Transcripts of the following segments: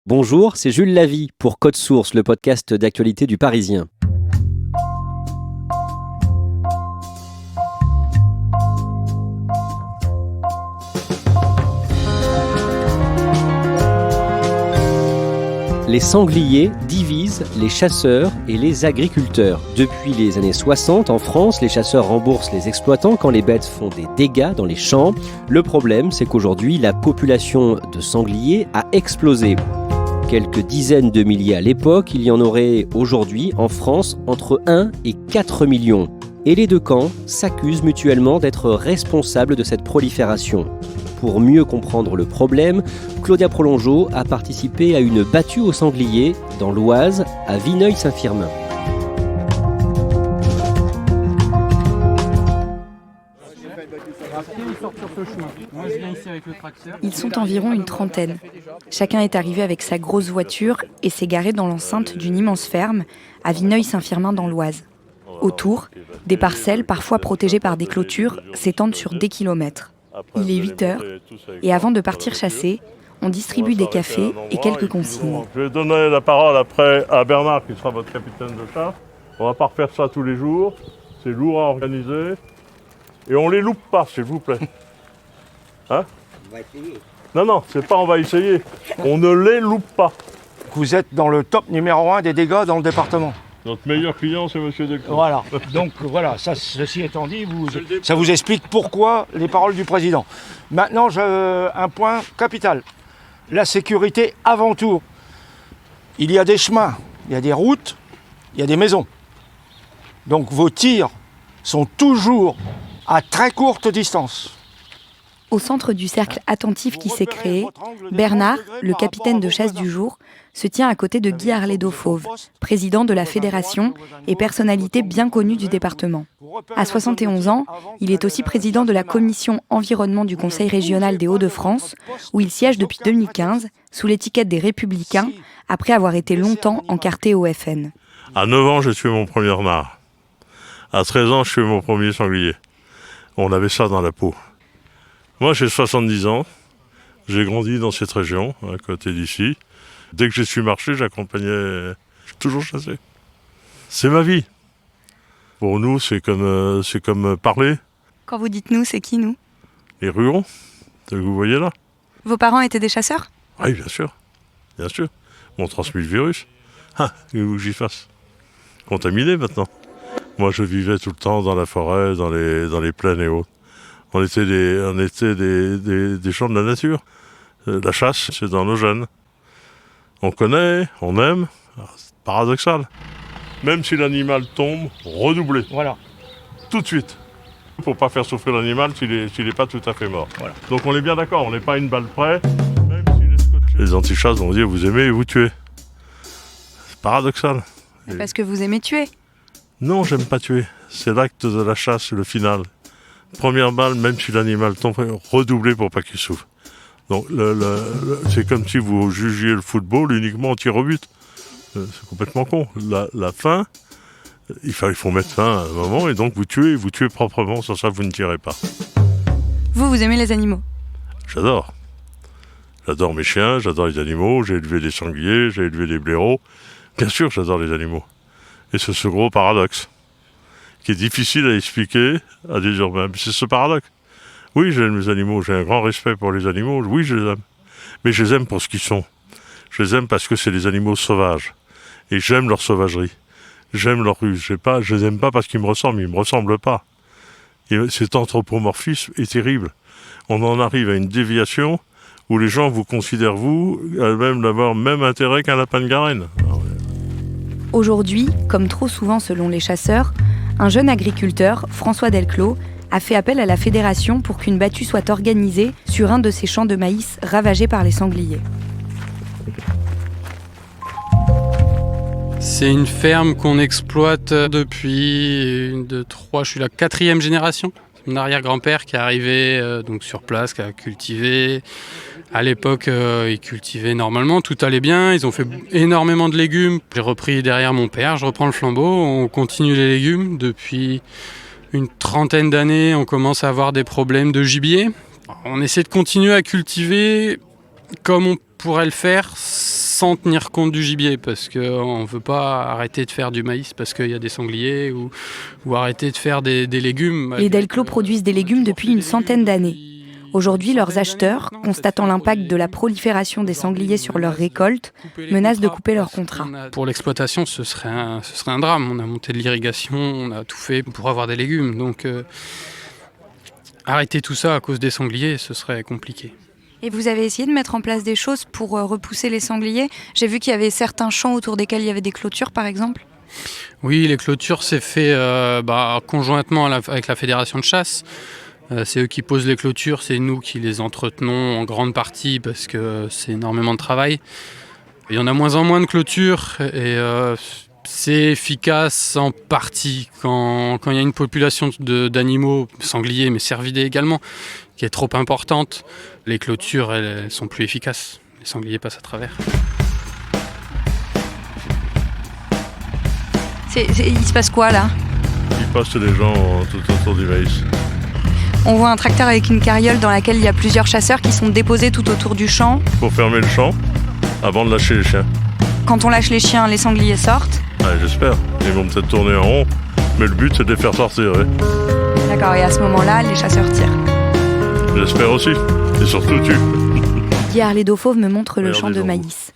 Bonjour, c'est Jules Lavie pour Code Source, le podcast d'actualité du Parisien. Les sangliers divisent les chasseurs et les agriculteurs. Depuis les années 60, en France, les chasseurs remboursent les exploitants quand les bêtes font des dégâts dans les champs. Le problème, c'est qu'aujourd'hui, la population de sangliers a explosé. Quelques dizaines de milliers à l'époque, il y en aurait aujourd'hui en France entre 1 et 4 millions. Et les deux camps s'accusent mutuellement d'être responsables de cette prolifération. Pour mieux comprendre le problème, Claudia Prolongeau a participé à une battue au sanglier dans l'Oise, à Vineuil-Saint-Firmin. Ils sont environ une trentaine. Chacun est arrivé avec sa grosse voiture et s'est garé dans l'enceinte d'une immense ferme à Vineuil-Saint-Firmin dans l'Oise. Autour, des parcelles, parfois protégées par des clôtures, s'étendent sur des kilomètres. Il est 8 heures et avant de partir chasser, on distribue des cafés et quelques consignes. Je vais donner la parole après à Bernard qui sera votre capitaine de chasse. On va pas refaire ça tous les jours, c'est lourd à organiser. Et on les loupe pas, s'il vous plaît. Hein ? On va essayer. Non, c'est pas on va essayer. On ne les loupe pas. Vous êtes dans le top numéro 1 des dégâts dans le département. Notre meilleur client, c'est Monsieur Decaux. Voilà. Donc voilà, ceci étant dit, ça vous explique pourquoi les paroles du président. Maintenant, un point capital. La sécurité avant tout. Il y a des chemins, il y a des routes, il y a des maisons. Donc vos tirs sont toujours à très courte distance. Au centre du cercle attentif qui s'est créé, Bernard, le capitaine de chasse du jour, se tient à côté de Guy Arledo-Fauve, président de la fédération et personnalité bien connue du département. À 71 ans, il est aussi président de la commission environnement du Conseil régional des Hauts-de-France, où il siège depuis 2015 sous l'étiquette des Républicains, après avoir été longtemps encarté au FN. À 9 ans, j'ai tué mon premier renard. À 13 ans, je tué mon premier sanglier. On avait ça dans la peau. Moi, j'ai 70 ans. J'ai grandi dans cette région, à côté d'ici. Dès que j'ai su marcher, j'accompagnais. J'ai toujours chassé. C'est ma vie. Pour nous, c'est comme parler. Quand vous dites nous, c'est qui nous ? Les ruraux, que vous voyez là. Vos parents étaient des chasseurs ? Oui, bien sûr. Bien sûr. M'ont transmis le virus. Ah, que vous que j'y fasse. Contaminé maintenant. Moi, je vivais tout le temps dans la forêt, dans les plaines et autres. On était des gens de la nature. La chasse, c'est dans nos gènes. On connaît, on aime. C'est paradoxal. Même si l'animal tombe, redoubler. Voilà. Tout de suite. Pour pas faire souffrir l'animal s'il est pas tout à fait mort. Voilà. Donc on est bien d'accord, on n'est pas à une balle près. Même s'il est scotché. Les anti-chasses vont dire vous aimez et vous tuez. C'est paradoxal. Parce que vous aimez tuer. Non, j'aime pas tuer. C'est l'acte de la chasse, le final. Première balle, même si l'animal tombe, redoubler pour pas qu'il souffre. Donc c'est comme si vous jugiez le football uniquement en tir au but. C'est complètement con. La fin, il faut mettre fin à un moment et donc vous tuez proprement, sans ça vous ne tirez pas. Vous aimez les animaux ? J'adore. J'adore mes chiens, j'adore les animaux, j'ai élevé des sangliers, j'ai élevé des blaireaux. Bien sûr, j'adore les animaux. Et c'est ce gros paradoxe qui est difficile à expliquer à des urbains. C'est ce paradoxe. Oui, j'aime les animaux, j'ai un grand respect pour les animaux, oui, je les aime. Mais je les aime pour ce qu'ils sont. Je les aime parce que c'est des animaux sauvages. Et j'aime leur sauvagerie. J'aime leur ruse. Je les aime pas parce qu'ils me ressemblent, ils me ressemblent pas. Et cet anthropomorphisme est terrible. On en arrive à une déviation où les gens vous considèrent, vous, même d'avoir même intérêt qu'un lapin de Garenne. Aujourd'hui, comme trop souvent selon les chasseurs, un jeune agriculteur, François Delclos, a fait appel à la fédération pour qu'une battue soit organisée sur un de ces champs de maïs ravagés par les sangliers. C'est une ferme qu'on exploite depuis je suis la 4e génération. Mon arrière-grand-père qui est arrivé donc sur place, qui a cultivé. À l'époque, ils cultivaient normalement, tout allait bien. Ils ont fait énormément de légumes. J'ai repris derrière mon père, je reprends le flambeau. On continue les légumes. Depuis une trentaine d'années, on commence à avoir des problèmes de gibier. On essaie de continuer à cultiver comme on pourrait le faire sans tenir compte du gibier, parce qu'on ne veut pas arrêter de faire du maïs parce qu'il y a des sangliers ou arrêter de faire des légumes. Les Delclos produisent des légumes depuis une centaine d'années. Aujourd'hui, leurs acheteurs, constatant l'impact de la prolifération des sangliers sur leurs récoltes, menacent de couper leurs contrats. Pour l'exploitation, ce serait un drame. On a monté de l'irrigation, on a tout fait pour avoir des légumes. Donc arrêter tout ça à cause des sangliers, ce serait compliqué. Et vous avez essayé de mettre en place des choses pour repousser les sangliers ? J'ai vu qu'il y avait certains champs autour desquels il y avait des clôtures, par exemple. Oui, les clôtures, c'est fait conjointement avec la fédération de chasse. C'est eux qui posent les clôtures, c'est nous qui les entretenons en grande partie parce que c'est énormément de travail. Il y en a moins en moins de clôtures et c'est efficace en partie quand il y a une population d'animaux, sangliers mais cervidés également, qui est trop importante. Les clôtures, elles sont plus efficaces. Les sangliers passent à travers. Il se passe quoi là ? Il passe les gens tout autour du maïs. On voit un tracteur avec une carriole dans laquelle il y a plusieurs chasseurs qui sont déposés tout autour du champ. Pour fermer le champ avant de lâcher les chiens. Quand on lâche les chiens, les sangliers sortent. Ouais, j'espère. Ils vont peut-être tourner en rond, mais le but c'est de les faire sortir. Ouais. D'accord, et à ce moment-là, les chasseurs tirent. J'espère aussi. Et surtout tu. Guy Arledo Fauve me montre le champ de maïs.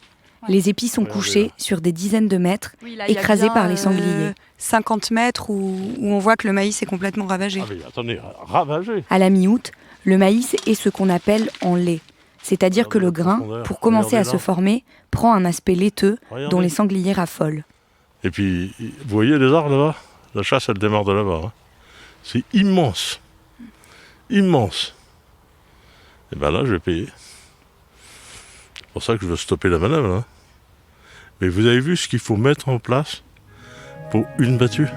Les épis sont couchés sur des dizaines de mètres, écrasés par les sangliers. 50 mètres où on voit que le maïs est complètement ravagé. Ah mais attendez, ravagé. À la mi-août, le maïs est ce qu'on appelle en lait. C'est-à-dire que le grain, pour commencer à se former, prend un aspect laiteux dont les sangliers raffolent. Et puis, vous voyez les arbres là-bas ? La chasse, elle démarre de là-bas. Hein. C'est immense. Immense. Et bien là, je vais payer. C'est pour ça que je veux stopper la manœuvre. Hein. Mais vous avez vu ce qu'il faut mettre en place pour une battue ?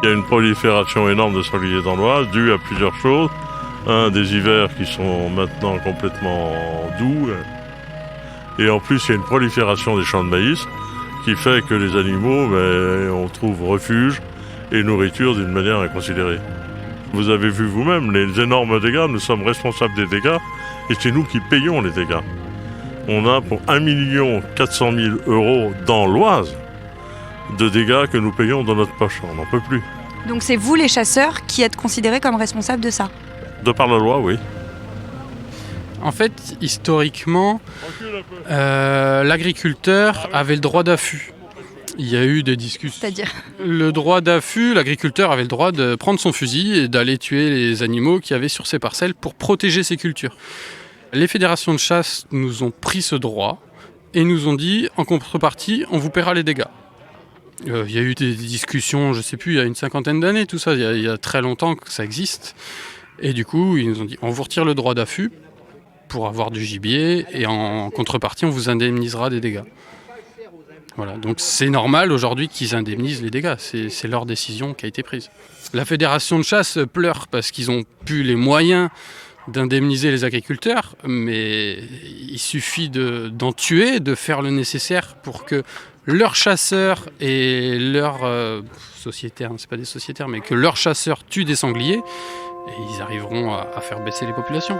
Il y a une prolifération énorme de sangliers dans l'Oise, due à plusieurs choses. Un, des hivers qui sont maintenant complètement doux. Et en plus, il y a une prolifération des champs de maïs qui fait que les animaux, on trouve refuge et nourriture d'une manière inconsidérée. Vous avez vu vous-même les énormes dégâts, nous sommes responsables des dégâts et c'est nous qui payons les dégâts. On a pour 1 400 000 € dans l'Oise de dégâts que nous payons dans notre poche. On n'en peut plus. Donc c'est vous les chasseurs qui êtes considérés comme responsables de ça ? De par la loi, oui. En fait, historiquement, l'agriculteur avait le droit d'affût. Il y a eu des discussions. C'est-à-dire ? Le droit d'affût, l'agriculteur avait le droit de prendre son fusil et d'aller tuer les animaux qu'il y avait sur ses parcelles pour protéger ses cultures. Les fédérations de chasse nous ont pris ce droit et nous ont dit, en contrepartie, on vous paiera les dégâts. Il y a eu des discussions, je ne sais plus, il y a une 50aine d'années, tout ça, il y a très longtemps que ça existe. Et du coup, ils nous ont dit, on vous retire le droit d'affût pour avoir du gibier et en contrepartie, on vous indemnisera des dégâts. Voilà, donc c'est normal aujourd'hui qu'ils indemnisent les dégâts, c'est leur décision qui a été prise. La fédération de chasse pleure parce qu'ils n'ont plus les moyens d'indemniser les agriculteurs, mais il suffit d'en tuer, de faire le nécessaire pour que leurs chasseurs et leurs sociétaires, c'est pas des sociétaires, mais que leurs chasseurs tuent des sangliers, et ils arriveront à faire baisser les populations.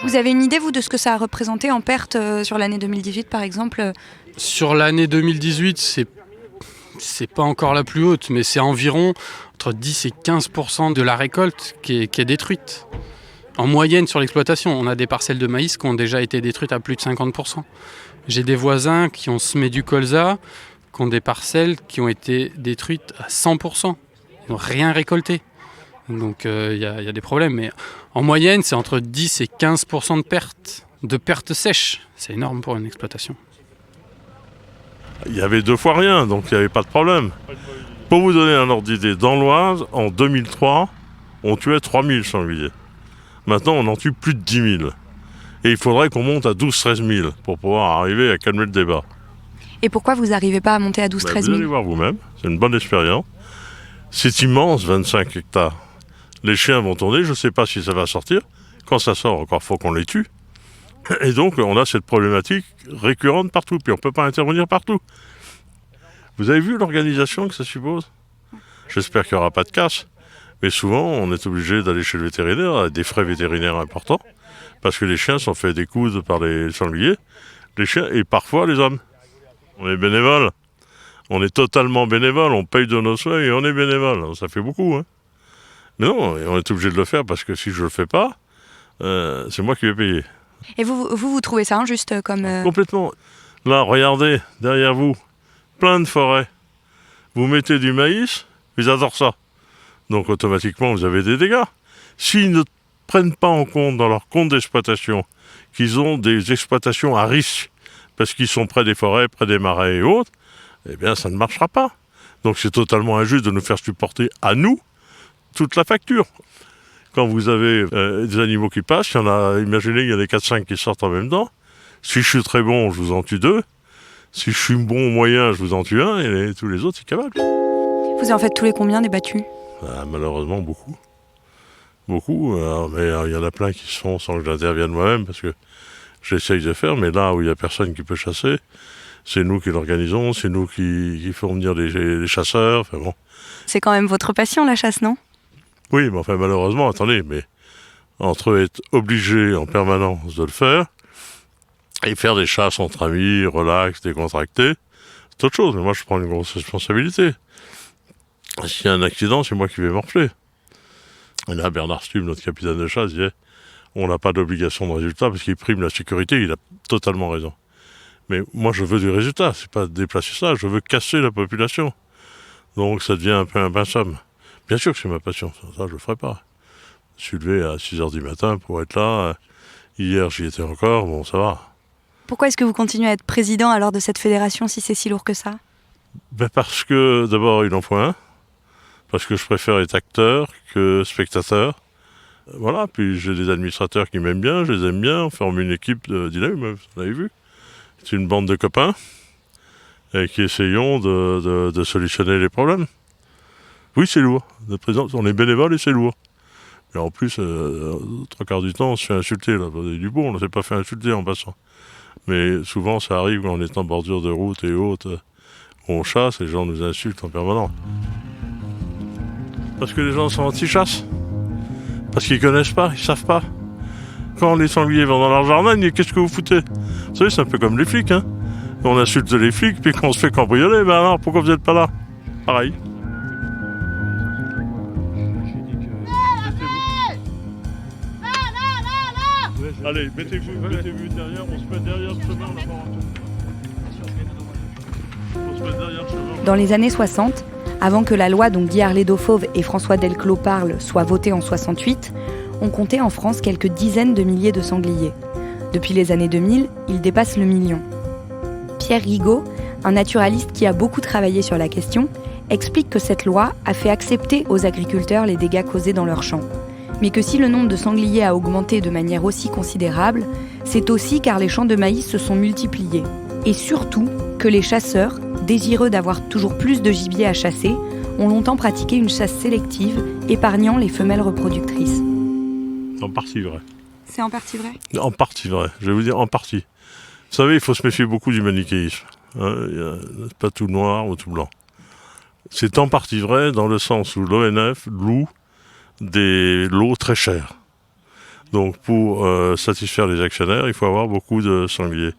Vous avez une idée, vous, de ce que ça a représenté en perte sur l'année 2018, par exemple ? Sur l'année 2018, c'est pas encore la plus haute, mais c'est environ entre 10 et 15% de la récolte qui est détruite. En moyenne sur l'exploitation, on a des parcelles de maïs qui ont déjà été détruites à plus de 50%. J'ai des voisins qui ont semé du colza, qui ont des parcelles qui ont été détruites à 100%. Ils n'ont rien récolté. Donc il y a des problèmes. Mais en moyenne, c'est entre 10 et 15% de pertes sèches. C'est énorme pour une exploitation. Il y avait 2 fois rien, donc il n'y avait pas de problème. Pour vous donner un ordre d'idée, dans l'Oise, en 2003, on tuait 3000 sangliers. Maintenant, on en tue plus de 10 000. Et il faudrait qu'on monte à 12-13 000 pour pouvoir arriver à calmer le débat. Et pourquoi vous n'arrivez pas à monter à 12-13 000 ? Vous allez voir vous-même, c'est une bonne expérience. C'est immense, 25 hectares. Les chiens vont tourner, je ne sais pas si ça va sortir. Quand ça sort, encore faut qu'on les tue. Et donc, on a cette problématique récurrente partout, puis on ne peut pas intervenir partout. Vous avez vu l'organisation que ça suppose ? J'espère qu'il n'y aura pas de casse. Mais souvent, on est obligé d'aller chez le vétérinaire, avec des frais vétérinaires importants, Parce que les chiens sont faits découdre par les sangliers, les chiens et parfois les hommes. On est bénévole. On est totalement bénévole, on paye de nos soins et on est bénévole. Ça fait beaucoup, hein. Mais non, on est obligé de le faire parce que si je le fais pas, c'est moi qui vais payer. Et vous trouvez ça injuste comme... Complètement. Là, regardez, derrière vous, plein de forêts. Vous mettez du maïs, ils adorent ça. Donc automatiquement, vous avez des dégâts. S'ils ne prennent pas en compte dans leur compte d'exploitation qu'ils ont des exploitations à risque, parce qu'ils sont près des forêts, près des marais et autres, eh bien ça ne marchera pas. Donc c'est totalement injuste de nous faire supporter à nous toute la facture. Quand vous avez des animaux qui passent, imaginez il y en a 4-5 qui sortent en même temps. Si je suis très bon, je vous en tue 2. Si je suis bon ou moyen, je vous en tue 1 et tous les autres, ils cavalent. Vous en faites tous les combien des battus? Malheureusement, beaucoup. Beaucoup, mais il y en a plein qui se font sans que j'intervienne moi-même parce que j'essaye de faire, mais là où il n'y a personne qui peut chasser, c'est nous qui l'organisons, c'est nous qui font venir les chasseurs. Enfin bon. C'est quand même votre passion, la chasse, non? Oui, mais enfin malheureusement, attendez, mais entre être obligé en permanence de le faire et faire des chasses entre amis, relax, décontractés, c'est autre chose. Mais moi, je prends une grosse responsabilité. S'il y a un accident, c'est moi qui vais morfler. Et là, Bernard Stubb, notre capitaine de chasse, disait on n'a pas d'obligation de résultat parce qu'il prime la sécurité. Il a totalement raison. Mais moi, je veux du résultat. C'est pas déplacer ça. Je veux casser la population. Donc, ça devient un peu un bain somme. Bien sûr que c'est ma passion. Ça, je le ferai pas. Je suis levé à 6h du matin pour être là. Hier, j'y étais encore. Bon, ça va. Pourquoi est-ce que vous continuez à être président alors de cette fédération si c'est si lourd que ça? Parce que, d'abord, il en faut un. Parce que je préfère être acteur que spectateur. Voilà, puis j'ai des administrateurs qui m'aiment bien, je les aime bien, on forme une équipe de dynamique, vous l'avez vu. C'est une bande de copains et qui essayons de solutionner les problèmes. Oui, c'est lourd. On est bénévole et c'est lourd. Mais en plus, 3/4 du temps, on se fait insulter. Là. Du bon, on ne s'est pas fait insulter en passant. Mais souvent, ça arrive quand on est en bordure de route et autres, où on chasse, les gens nous insultent en permanence. Parce que les gens sont anti-chasse. Parce qu'ils connaissent pas, ils savent pas. Quand les sangliers vont dans leur jardin, qu'est-ce que vous foutez? Vous savez, c'est un peu comme les flics, hein. On insulte les flics, puis quand on se fait cambrioler, ben alors, pourquoi vous n'êtes pas là? Pareil. Allez, mettez-vous derrière, on se met derrière le chemin, on se met derrière le chemin. Dans les années 60, avant que la loi dont Guy Arlédo-Fauve et François Delclos parlent soit votée en 68, on comptait en France quelques dizaines de milliers de sangliers. Depuis les années 2000, ils dépassent le million. Pierre Rigaud, un naturaliste qui a beaucoup travaillé sur la question, explique que cette loi a fait accepter aux agriculteurs les dégâts causés dans leurs champs. Mais que si le nombre de sangliers a augmenté de manière aussi considérable, c'est aussi car les champs de maïs se sont multipliés. Et surtout que les chasseurs, désireux d'avoir toujours plus de gibier à chasser, ont longtemps pratiqué une chasse sélective, épargnant les femelles reproductrices. En partie vrai. C'est en partie vrai? En partie vrai, je vais vous dire en partie. Vous savez, il faut se méfier beaucoup du manichéisme. C'est pas tout noir ou tout blanc. C'est en partie vrai dans le sens où l'ONF loue des lots très chers. Donc pour satisfaire les actionnaires, il faut avoir beaucoup de sangliers.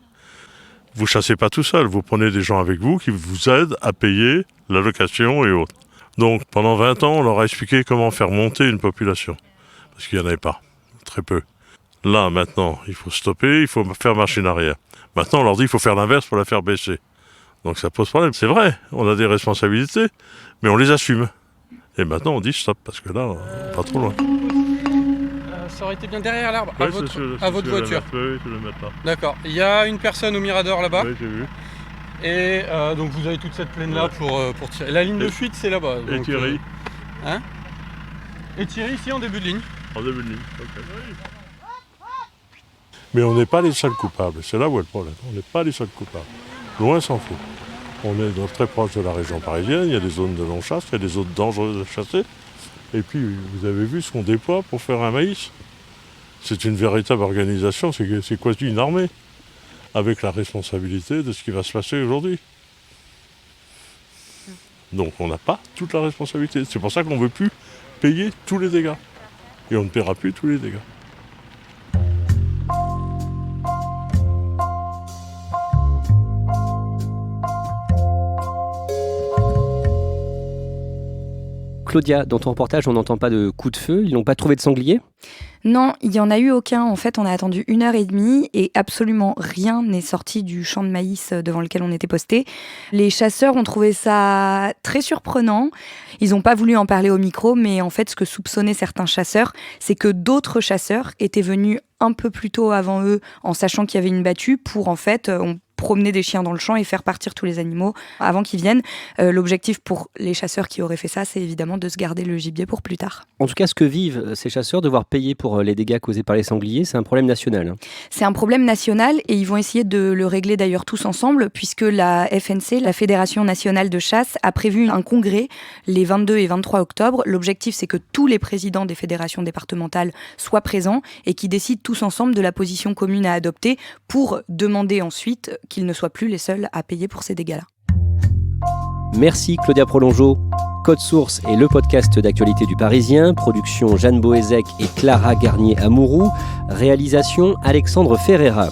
Vous chassez pas tout seul, vous prenez des gens avec vous qui vous aident à payer la location et autres. Donc pendant 20 ans, on leur a expliqué comment faire monter une population. Parce qu'il n'y en avait pas, très peu. Là, maintenant, il faut stopper, il faut faire machine arrière. Maintenant, on leur dit qu'il faut faire l'inverse pour la faire baisser. Donc ça pose problème. C'est vrai, on a des responsabilités, mais on les assume. Et maintenant, on dit stop, parce que là, on n'est pas trop loin. Ça aurait été bien derrière l'arbre, Ouais, à votre voiture. Oui, je vais le mettre là. D'accord. Il y a une personne au mirador là-bas. Oui, j'ai vu. Et donc vous avez toute cette plaine-là pour tirer. La ligne de fuite, c'est là-bas. Et donc, Thierry Et Thierry ici en début de ligne. En début de ligne, ok. Mais on n'est pas les seuls coupables, c'est là où est le problème. On n'est pas les seuls coupables. Loin s'en faut. On est très proche de la région parisienne, il y a des zones de non-chasse, il y a des zones dangereuses à chasser. Et puis, vous avez vu ce qu'on déploie pour faire un maïs. C'est une véritable organisation, c'est quasi une armée, avec la responsabilité de ce qui va se passer aujourd'hui. Donc on n'a pas toute la responsabilité. C'est pour ça qu'on ne veut plus payer tous les dégâts. Et on ne paiera plus tous les dégâts. Claudia, dans ton reportage, on n'entend pas de coup de feu. Ils n'ont pas trouvé de sanglier ? Non, il n'y en a eu aucun. En fait, on a attendu 1h30 et absolument rien n'est sorti du champ de maïs devant lequel on était posté. Les chasseurs ont trouvé ça très surprenant. Ils n'ont pas voulu en parler au micro, mais en fait, ce que soupçonnaient certains chasseurs, c'est que d'autres chasseurs étaient venus un peu plus tôt avant eux, en sachant qu'il y avait une battue, pour en fait promener des chiens dans le champ et faire partir tous les animaux avant qu'ils viennent. L'objectif pour les chasseurs qui auraient fait ça, c'est évidemment de se garder le gibier pour plus tard. En tout cas, ce que vivent ces chasseurs, devoir payer pour les dégâts causés par les sangliers, c'est un problème national. C'est un problème national et ils vont essayer de le régler d'ailleurs tous ensemble, puisque la FNC, la Fédération nationale de chasse, a prévu un congrès les 22 et 23 octobre. L'objectif, c'est que tous les présidents des fédérations départementales soient présents et qu'ils décident tous ensemble de la position commune à adopter pour demander ensuite qu'ils ne soient plus les seuls à payer pour ces dégâts-là. Merci Claudia Prolongeau. Code Source est le podcast d'actualité du Parisien. Production Jeanne Boézek et Clara Garnier-Amouroux. Réalisation Alexandre Ferreira.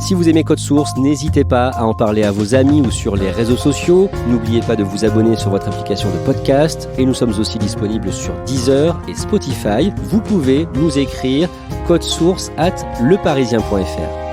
Si vous aimez Code Source, n'hésitez pas à en parler à vos amis ou sur les réseaux sociaux. N'oubliez pas de vous abonner sur votre application de podcast. Et nous sommes aussi disponibles sur Deezer et Spotify. Vous pouvez nous écrire codesource@leparisien.fr.